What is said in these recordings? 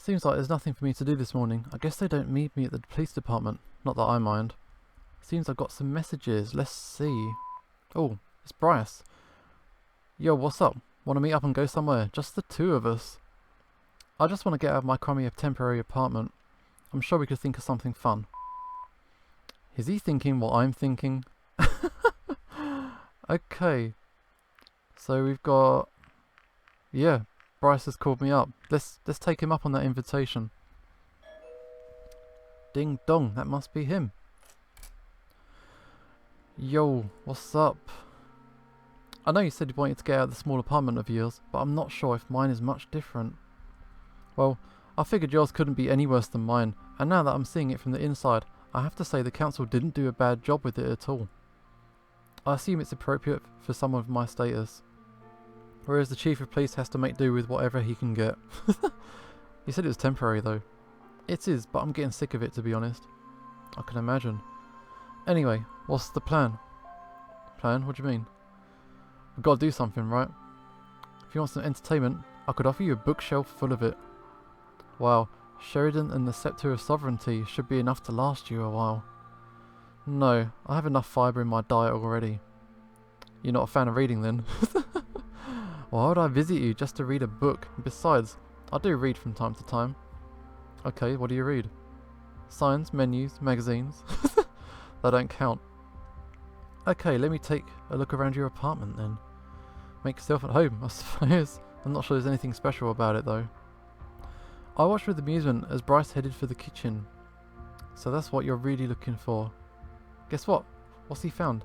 Seems like there's nothing for me to do this morning. I guess they don't need me at the police department. Not that I mind. Seems I've got some messages. Let's see. Oh, it's Bryce. Yo, what's up? Want to meet up and go somewhere? Just the two of us. I just want to get out of my crummy temporary apartment. I'm sure we could think of something fun. Is he thinking what I'm thinking? Okay. So we've got... Yeah, Bryce has called me up. Let's take him up on that invitation. Ding dong, that must be him. Yo, what's up? I know you said you wanted to get out of the small apartment of yours, but I'm not sure if mine is much different. Well, I figured yours couldn't be any worse than mine, and now that I'm seeing it from the inside, I have to say the council didn't do a bad job with it at all. I assume it's appropriate for someone of my status. Whereas the chief of police has to make do with whatever he can get. You said it was temporary though. It is, but I'm getting sick of it, to be honest. I can imagine. Anyway, what's the plan? Plan? What do you mean? We've got to do something, right? If you want some entertainment, I could offer you a bookshelf full of it. Wow, Sheridan and the Scepter of Sovereignty should be enough to last you a while. No, I have enough fibre in my diet already. You're not a fan of reading then? Why would I visit you just to read a book? Besides, I do read from time to time. Okay, what do you read? Signs, menus, magazines? They don't count. Okay, let me take a look around your apartment then. Make yourself at home, I suppose. I'm not sure there's anything special about it though. I watched with amusement as Bryce headed for the kitchen. So that's what you're really looking for. Guess what? What's he found?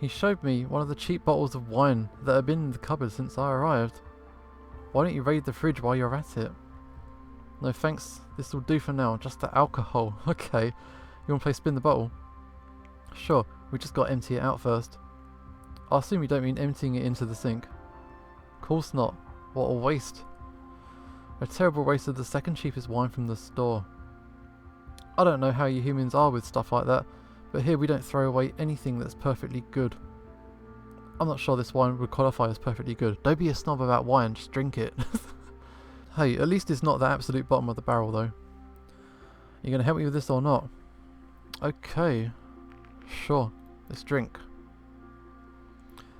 He showed me one of the cheap bottles of wine that had been in the cupboard since I arrived. Why don't you raid the fridge while you're at it? No thanks, this will do for now, just the alcohol. Okay, you wanna play spin the bottle? Sure, we just gotta empty it out first. I assume you don't mean emptying it into the sink. Course not, what a waste. A terrible waste of the second cheapest wine from the store. I don't know how you humans are with stuff like that, but here we don't throw away anything that's perfectly good. I'm not sure this wine would qualify as perfectly good. Don't be a snob about wine, just drink it. Hey, at least it's not the absolute bottom of the barrel though. You gonna help me with this or not? Okay. Sure, let's drink.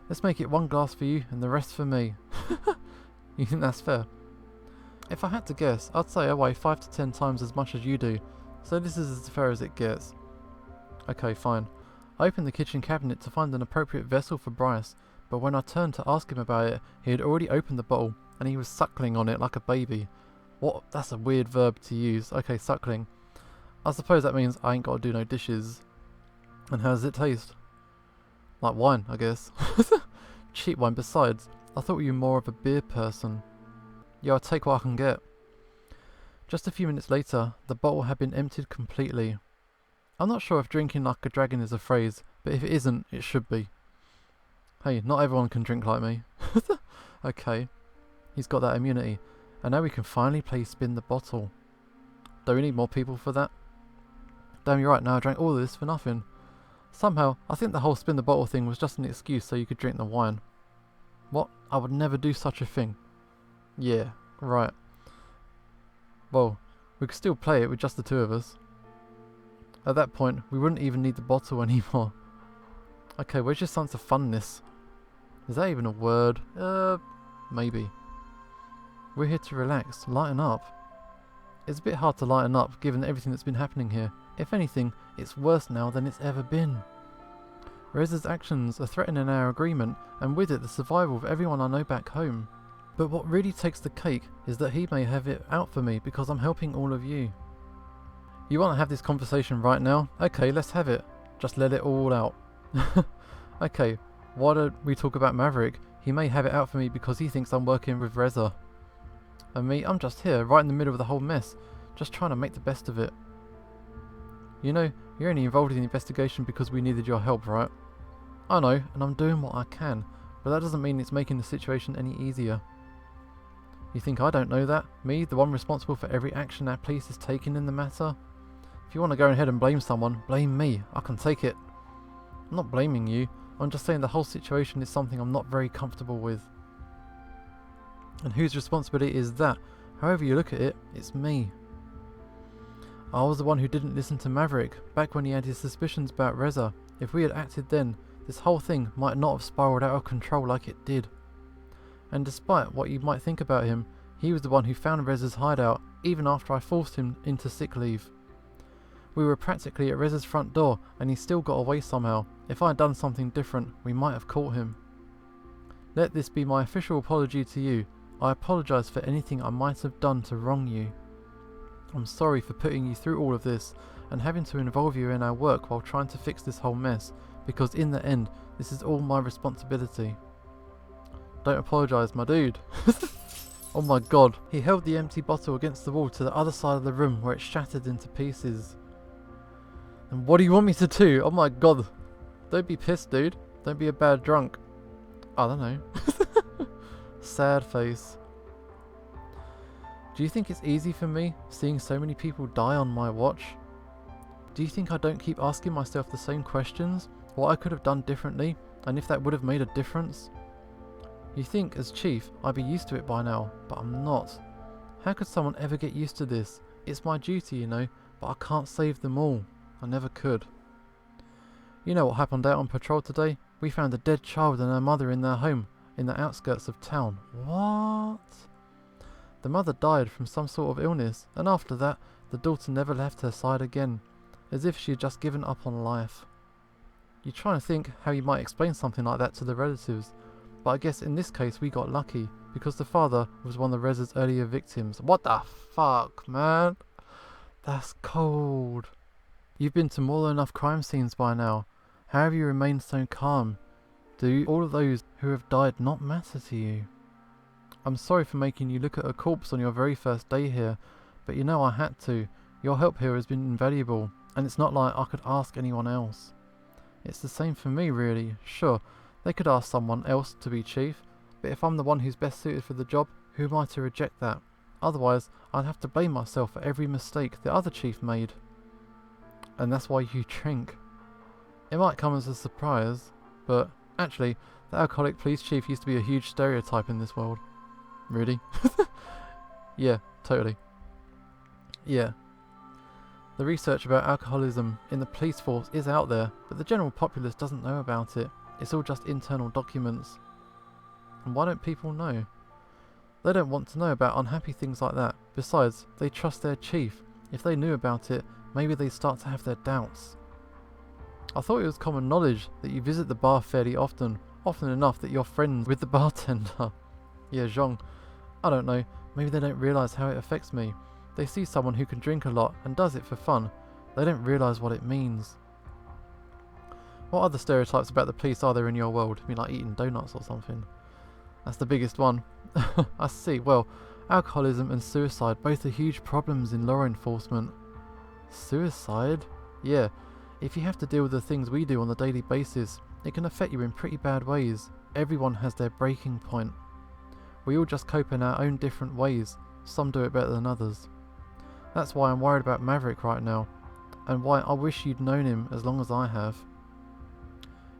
Let's make it one glass for you and the rest for me. You think that's fair? If I had to guess, I'd say I weigh 5 to 10 times as much as you do, so this is as fair as it gets. Okay, fine. I opened the kitchen cabinet to find an appropriate vessel for Bryce, but when I turned to ask him about it, he had already opened the bottle, and he was suckling on it like a baby. What? That's a weird verb to use. Okay, suckling. I suppose that means I ain't got to do no dishes. And how does it taste? Like wine, I guess. Cheap wine besides. I thought you were more of a beer person. Yeah, I'll take what I can get. Just a few minutes later, the bottle had been emptied completely. I'm not sure if drinking like a dragon is a phrase, but if it isn't, it should be. Hey, not everyone can drink like me. Okay, he's got that immunity. And now we can finally play spin the bottle. Do we need more people for that? Damn, you're right, now I drank all of this for nothing. Somehow, I think the whole spin the bottle thing was just an excuse so you could drink the wine. What? I would never do such a thing. Yeah, right. Well, we could still play it with just the two of us. At that point, we wouldn't even need the bottle anymore. Okay, where's your sense of funness? Is that even a word? Maybe. We're here to relax, lighten up. It's a bit hard to lighten up given everything that's been happening here. If anything, it's worse now than it's ever been. Reza's actions are threatening our agreement, and with it the survival of everyone I know back home. But what really takes the cake is that he may have it out for me because I'm helping all of you. You want to have this conversation right now? Okay, let's have it. Just let it all out. Okay, why don't we talk about Maverick? He may have it out for me because he thinks I'm working with Reza. And me, I'm just here, right in the middle of the whole mess, just trying to make the best of it. You know, you're only involved in the investigation because we needed your help, right? I know, and I'm doing what I can, but that doesn't mean it's making the situation any easier. You think I don't know that? Me, the one responsible for every action our police is taking in the matter? If you want to go ahead and blame someone, blame me. I can take it. I'm not blaming you. I'm just saying the whole situation is something I'm not very comfortable with. And whose responsibility is that? However you look at it, it's me. I was the one who didn't listen to Maverick, back when he had his suspicions about Reza. If we had acted then, this whole thing might not have spiraled out of control like it did. And despite what you might think about him, he was the one who found Reza's hideout, even after I forced him into sick leave. We were practically at Reza's front door, and he still got away somehow. If I had done something different, we might have caught him. Let this be my official apology to you. I apologise for anything I might have done to wrong you. I'm sorry for putting you through all of this, and having to involve you in our work while trying to fix this whole mess, because in the end, this is all my responsibility. Don't apologise, my dude. Oh my god. He held the empty bottle against the wall to the other side of the room where it shattered into pieces. And what do you want me to do? Oh my god. Don't be pissed, dude. Don't be a bad drunk. I don't know. Sad face. Do you think it's easy for me, seeing so many people die on my watch? Do you think I don't keep asking myself the same questions? What I could have done differently, and if that would have made a difference? You think, as chief, I'd be used to it by now, but I'm not. How could someone ever get used to this? It's my duty, you know, but I can't save them all. I never could. You know what happened out on patrol today? We found a dead child and her mother in their home, in the outskirts of town. What? The mother died from some sort of illness, and after that, the daughter never left her side again, as if she had just given up on life. You try and think how you might explain something like that to the relatives, but I guess in this case we got lucky, because the father was one of Reza's earlier victims. What the fuck, man? That's cold. You've been to more than enough crime scenes by now. How have you remained so calm? Do all of those who have died not matter to you? I'm sorry for making you look at a corpse on your very first day here, but you know I had to. Your help here has been invaluable, and it's not like I could ask anyone else. It's the same for me, really. Sure, they could ask someone else to be chief, but if I'm the one who's best suited for the job, who am I to reject that? Otherwise, I'd have to blame myself for every mistake the other chief made. And that's why you drink. It might come as a surprise, but actually, the alcoholic police chief used to be a huge stereotype in this world. Really? Yeah, totally. Yeah. The research about alcoholism in the police force is out there, but the general populace doesn't know about it. It's all just internal documents. And why don't people know? They don't want to know about unhappy things like that. Besides, they trust their chief. If they knew about it, maybe they'd start to have their doubts. I thought it was common knowledge that you visit the bar fairly often enough that you're friends with the bartender. Yeah, Zhong. I don't know, maybe they don't realise how it affects me. They see someone who can drink a lot and does it for fun. They don't realise what it means. What other stereotypes about the police are there in your world? I mean, like eating donuts or something. That's the biggest one. I see. Well, alcoholism and suicide both are huge problems in law enforcement. Suicide? Yeah. If you have to deal with the things we do on a daily basis, it can affect you in pretty bad ways. Everyone has their breaking point. We all just cope in our own different ways. Some do it better than others. That's why I'm worried about Maverick right now, and why I wish you'd known him as long as I have.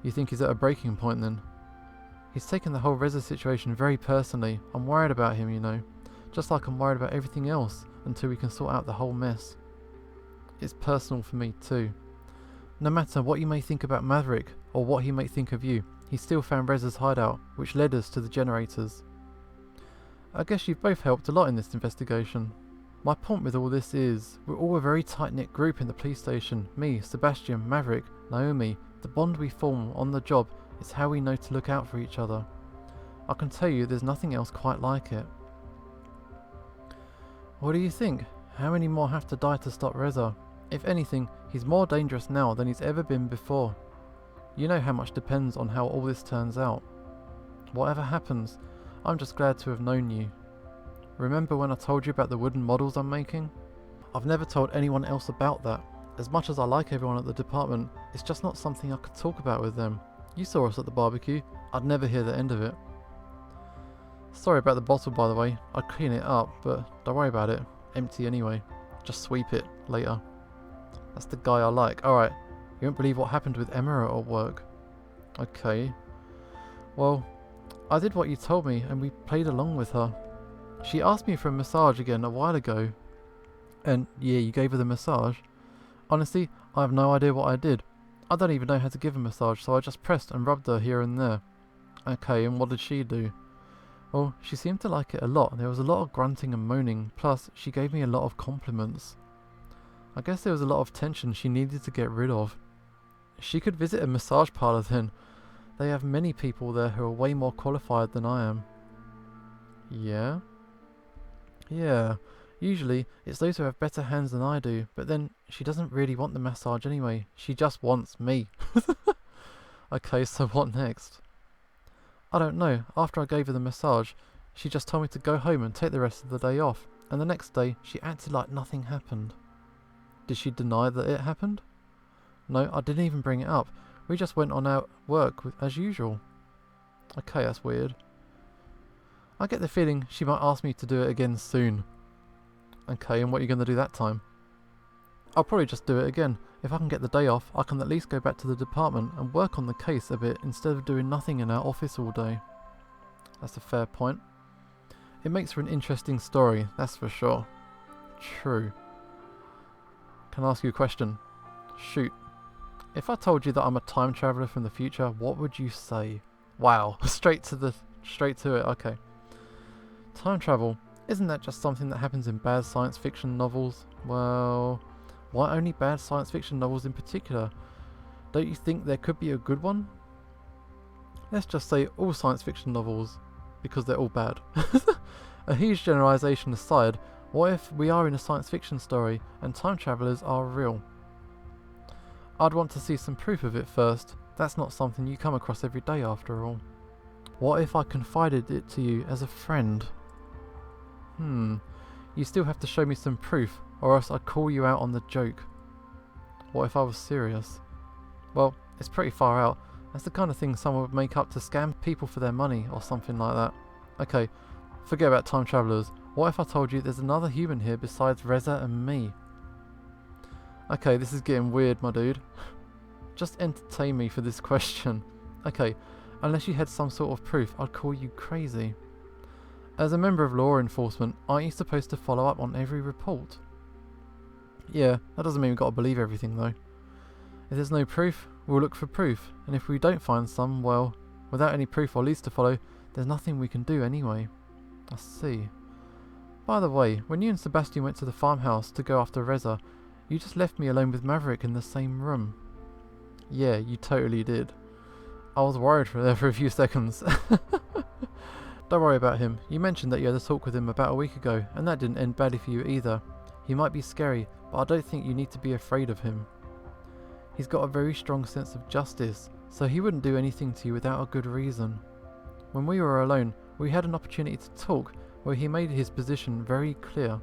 You think he's at a breaking point then? He's taken the whole Reza situation very personally. I'm worried about him, you know. Just like I'm worried about everything else, until we can sort out the whole mess. It's personal for me too. No matter what you may think about Maverick, or what he may think of you, he still found Reza's hideout, which led us to the generators. I guess you've both helped a lot in this investigation. My point with all this is, we're all a very tight-knit group in the police station. Me, Sebastian, Maverick, Naomi. The bond we form on the job is how we know to look out for each other. I can tell you there's nothing else quite like it. What do you think? How many more have to die to stop Reza? If anything, he's more dangerous now than he's ever been before. You know how much depends on how all this turns out. Whatever happens, I'm just glad to have known you. Remember when I told you about the wooden models I'm making? I've never told anyone else about that. As much as I like everyone at the department, it's just not something I could talk about with them. You saw us at the barbecue. I'd never hear the end of it. Sorry about the bottle, by the way. I'd clean it up, but don't worry about it. Empty anyway. Just sweep it later. That's the guy I like. Alright, you won't believe what happened with Emma at work. Okay. Well, I did what you told me and we played along with her. She asked me for a massage again a while ago. And yeah, you gave her the massage. Honestly, I have no idea what I did. I don't even know how to give a massage, so I just pressed and rubbed her here and there. Okay, and what did she do? Well, she seemed to like it a lot. There was a lot of grunting and moaning, plus she gave me a lot of compliments. I guess there was a lot of tension she needed to get rid of. She could visit a massage parlour then. They have many people there who are way more qualified than I am. Yeah? Yeah. Usually, it's those who have better hands than I do, but then she doesn't really want the massage anyway. She just wants me. Okay, so what next? I don't know. After I gave her the massage, she just told me to go home and take the rest of the day off, and the next day, she acted like nothing happened. Did she deny that it happened? No, I didn't even bring it up. We just went on our work as usual. Okay, that's weird. I get the feeling she might ask me to do it again soon. Okay, and what are you going to do that time? I'll probably just do it again. If I can get the day off, I can at least go back to the department and work on the case a bit instead of doing nothing in our office all day. That's a fair point. It makes for an interesting story, that's for sure. True. Can I ask you a question? Shoot. If I told you that I'm a time traveller from the future, what would you say? Wow, straight to it, okay. Time travel. Isn't that just something that happens in bad science fiction novels? Well, why only bad science fiction novels in particular? Don't you think there could be a good one? Let's just say all science fiction novels, because they're all bad. A huge generalisation aside, what if we are in a science fiction story and time travellers are real? I'd want to see some proof of it first. That's not something you come across every day after all. What if I confided it to you as a friend? You still have to show me some proof, or else I'd call you out on the joke. What if I was serious? Well, it's pretty far out. That's the kind of thing someone would make up to scam people for their money, or something like that. Okay, forget about time travellers. What if I told you there's another human here besides Reza and me? Okay, this is getting weird, my dude. Just entertain me for this question. Okay, unless you had some sort of proof, I'd call you crazy. As a member of law enforcement, aren't you supposed to follow up on every report? Yeah, that doesn't mean we've got to believe everything though. If there's no proof, we'll look for proof, and if we don't find some, well, without any proof or leads to follow, there's nothing we can do anyway. I see. By the way, when you and Sebastian went to the farmhouse to go after Reza, you just left me alone with Maverick in the same room. Yeah, you totally did. I was worried for a few seconds. Don't worry about him. You mentioned that you had a talk with him about a week ago, and that didn't end badly for you either. He might be scary, but I don't think you need to be afraid of him. He's got a very strong sense of justice, so he wouldn't do anything to you without a good reason. When we were alone, we had an opportunity to talk, where he made his position very clear.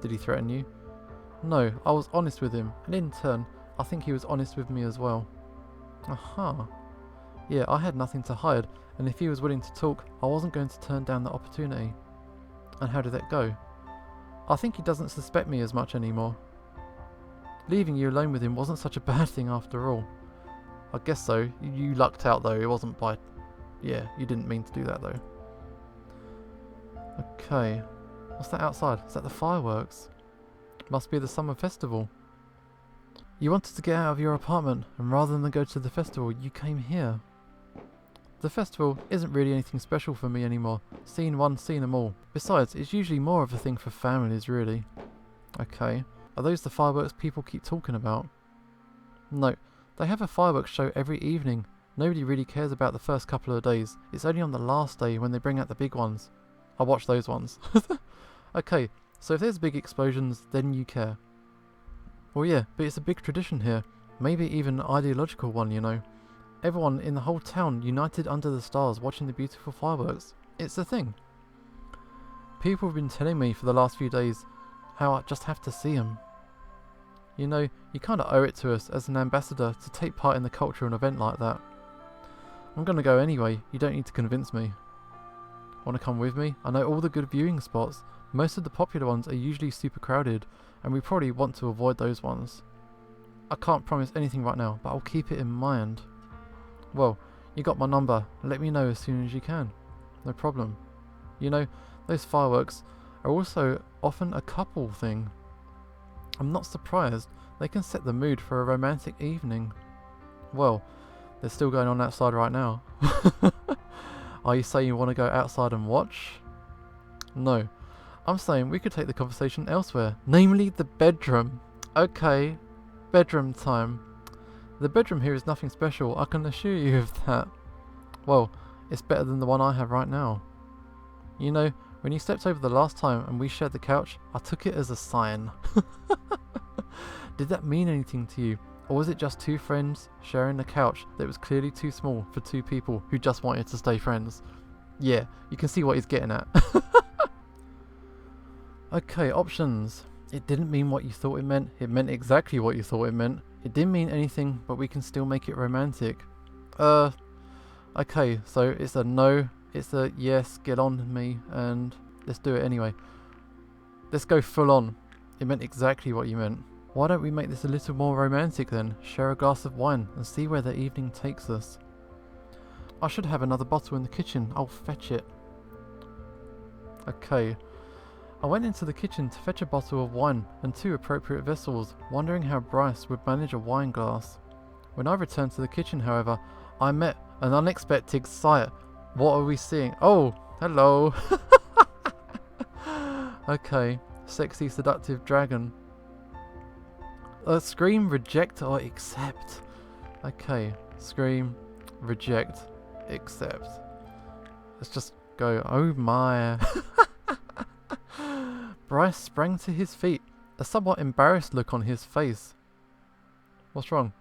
Did he threaten you? No, I was honest with him, and in turn, I think he was honest with me as well. Aha. Yeah, I had nothing to hide, and if he was willing to talk, I wasn't going to turn down the opportunity. And how did that go? I think he doesn't suspect me as much anymore. Leaving you alone with him wasn't such a bad thing after all. I guess so. You lucked out though, it wasn't by... Yeah, you didn't mean to do that though. Okay. What's that outside? Is that the fireworks? Must be the summer festival. You wanted to get out of your apartment, and rather than go to the festival, you came here. The festival isn't really anything special for me anymore. Seen one, seen them all. Besides, it's usually more of a thing for families, really. Okay. Are those the fireworks people keep talking about? No. They have a fireworks show every evening. Nobody really cares about the first couple of days. It's only on the last day when they bring out the big ones. I watch those ones. Okay, so if there's big explosions, then you care. Well yeah, but it's a big tradition here. Maybe even an ideological one, you know. Everyone in the whole town united under the stars watching the beautiful fireworks. It's a thing. People have been telling me for the last few days how I just have to see them. You know, you kind of owe it to us as an ambassador to take part in the cultural event like that. I'm gonna go anyway, you don't need to convince me. Wanna come with me? I know all the good viewing spots. Most of the popular ones are usually super crowded, and we probably want to avoid those ones. I can't promise anything right now, but I'll keep it in mind. Well, you got my number. Let me know as soon as you can. No problem. You know, Those fireworks are also often a couple thing. I'm not surprised. They can set the mood for a romantic evening. Well, they're still going on outside right now. Are you saying you want to go outside and watch? No. I'm saying we could take the conversation elsewhere. Namely, the bedroom. Okay. Bedroom time. The bedroom here is nothing special, I can assure you of that. Well, it's better than the one I have right now. You know, when you stepped over the last time and we shared the couch, I took it as a sign. Did that mean anything to you? Or was it just two friends sharing a couch that was clearly too small for two people who just wanted to stay friends? Yeah, you can see what he's getting at. Okay, options. It didn't mean what you thought it meant. It meant exactly what you thought it meant. It didn't mean anything, but we can still make it romantic. Okay, so it's a no, it's a yes, get on me, and let's do it anyway. Let's go full on. It meant exactly what you meant. Why don't we make this a little more romantic then? Share a glass of wine and see where the evening takes us. I should have another bottle in the kitchen. I'll fetch it. Okay. I went into the kitchen to fetch a bottle of wine and 2 appropriate vessels, wondering how Bryce would manage a wine glass. When I returned to the kitchen, however, I met an unexpected sight. What are we seeing? Oh, hello. Okay, sexy seductive dragon. Scream, reject, or accept. Okay, scream, reject, accept. Let's just go. Oh my. Bryce sprang to his feet, a somewhat embarrassed look on his face. What's wrong?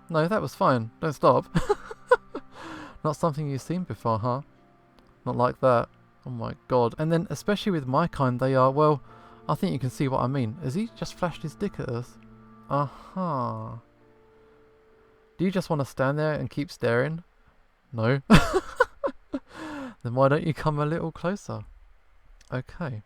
No, that was fine. Don't stop. Not something you've seen before, huh? Not like that. Oh my god. And then, especially with my kind, they are, well, I think you can see what I mean. Has he just flashed his dick at us? Aha. Do you just want to stand there and keep staring? No. Then why don't you come a little closer? Okay.